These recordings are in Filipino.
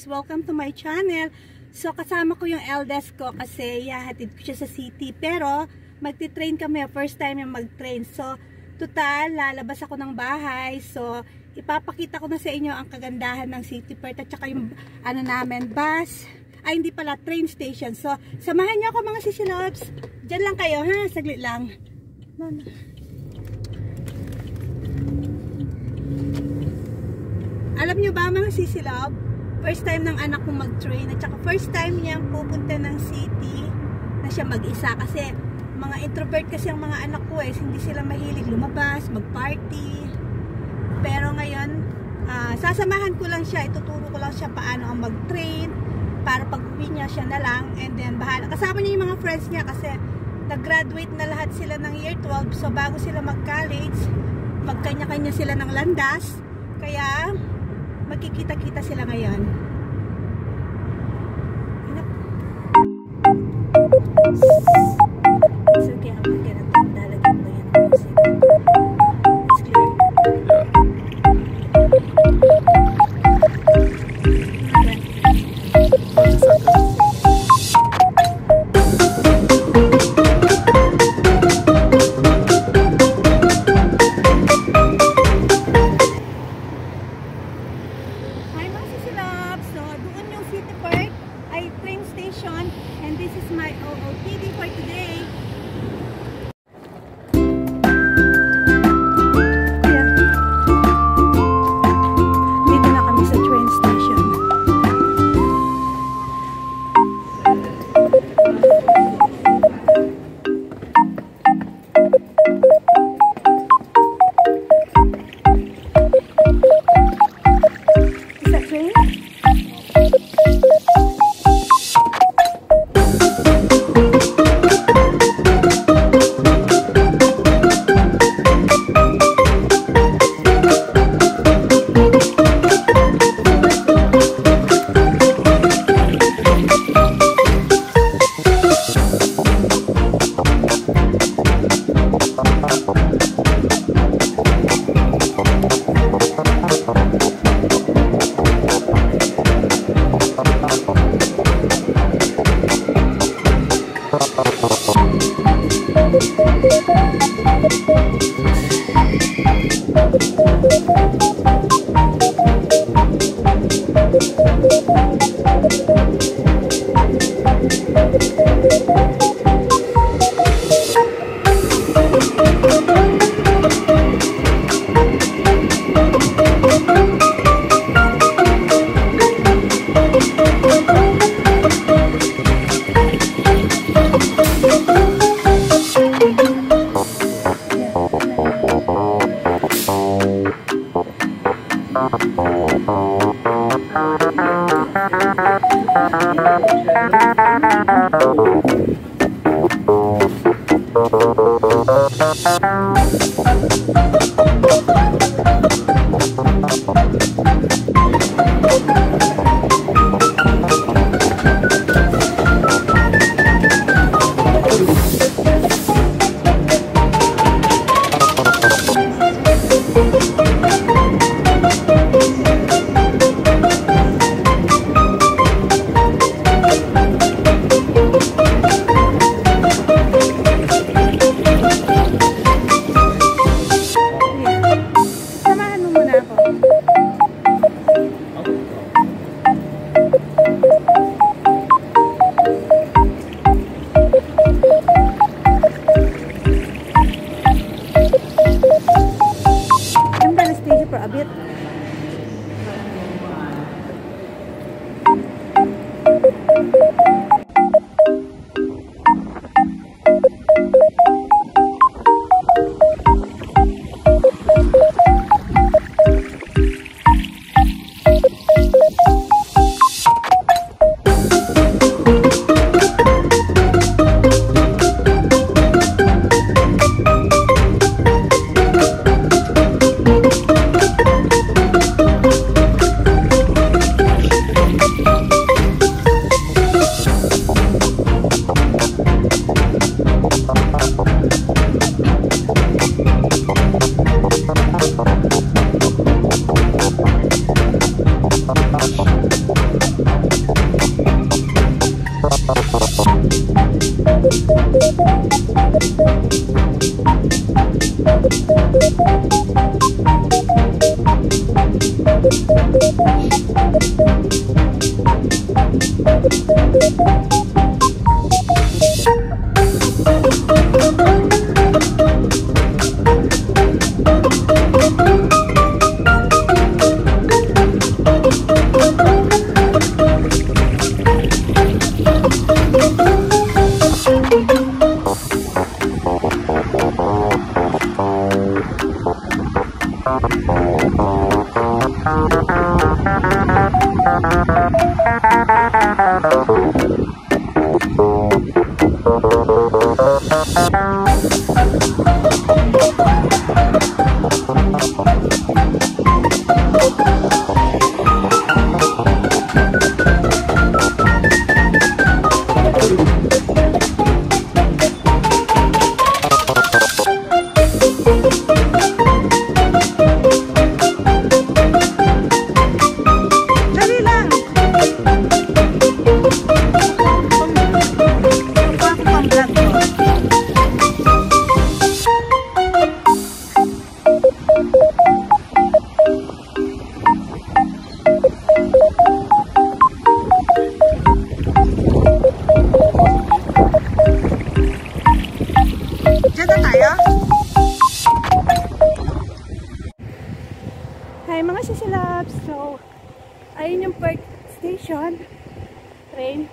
Welcome to my channel. So kasama ko yung eldest ko kasi hatid ko siya sa city, pero magti-train kami, first time yung mag-train. So total lalabas ako ng bahay, so ipapakita ko na sa inyo ang kagandahan ng City Port at saka yung ano namin, bus, ay hindi pala, train station. So samahan niyo ako mga sisilobs, dyan lang kayo ha, saglit lang. Alam niyo ba mga sisilob, first time ng anak kong mag-train at saka first time niyang pupunta ng city na siya mag-isa kasi mga introvert kasi ang mga anak ko hindi sila mahilig lumabas, mag-party. Pero ngayon, sasamahan ko lang siya, ituturo ko lang siya paano ang mag-train para pag-uwi niya siya na lang, and then bahala. Kasama niya yung mga friends niya kasi nag-graduate na lahat sila ng year 12, so bago sila mag-college, magkanya-kanya sila ng landas, kaya magkikita-kita sila ngayon. It's okay, I'm not gonna talk. Lalagyan ko yan ang music. It's clear? And this is my OOTD for today. Dito na kami sa train station. Is that train? Hi mga sisilabs! So, ayun yung Perth Station train.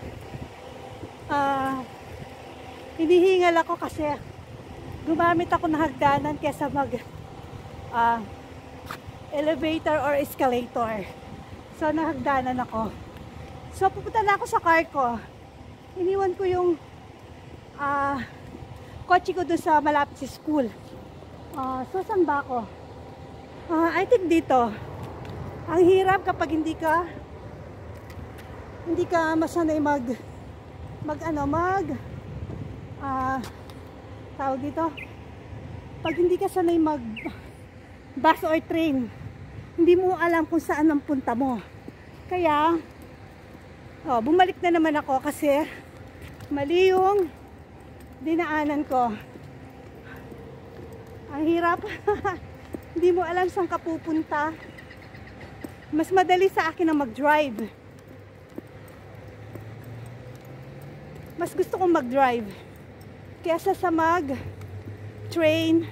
Hinihingal ako kasi gumamit ako ng hagdanan kesa mag elevator or escalator. So, nahagdanan ako. So, pupunta na ako sa car ko. Iniwan ko yung kotse ko doon sa malapit sa school. So, saan ba ako? I think dito. Ang hirap kapag hindi ka masanay tawag dito. Pag hindi ka sanay mag bus or train, hindi mo alam kung saan ang punta mo. Kaya bumalik na naman ako kasi mali yung dinaanan ko. Ang hirap. Hindi mo alam saan ka pupunta. Mas madali sa akin na mag-drive. Mas gusto kong mag-drive kaysa sa mag-train,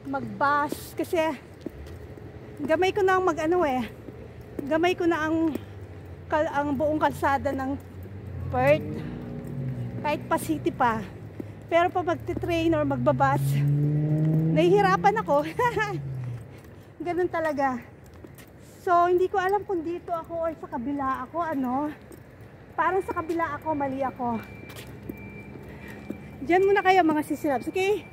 mag-bus. Kasi gamay ko na ang gamay ko na ang buong kalsada ng Perth. Kahit pa city pa. Pero pag magte-train or magbabas, nahihirapan ako. Ganun talaga. So, hindi ko alam kung dito ako or sa kabila ako, parang sa kabila ako, mali ako. Diyan muna kayo mga sisilabs, okay?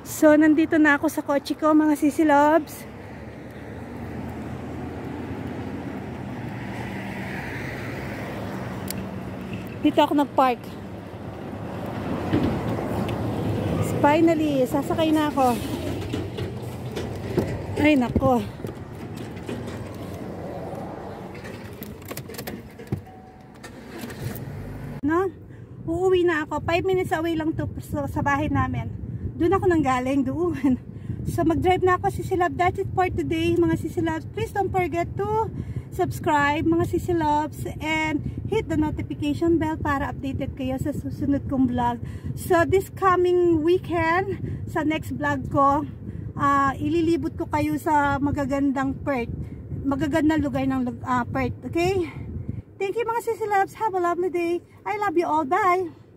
So, nandito na ako sa kotse ko, mga sisilabs. Dito ako nag-park. Finally, sasakay na ako. Ay, nako. No? Uuwi na ako. 5 minutes away lang to sa bahay namin. Doon ako nanggaling, doon. So, mag-drive na ako, sisilab. That's it for today, mga sisilabs. Please don't forget to subscribe, mga sisilabs, and hit the notification bell para updated kayo sa susunod kong vlog. So, this coming weekend, sa next vlog ko, ililibot ko kayo sa magagandang Perth. Magagandang lugar ng Perth. Okay? Thank you mga sisilabs. Have a lovely day. I love you all. Bye!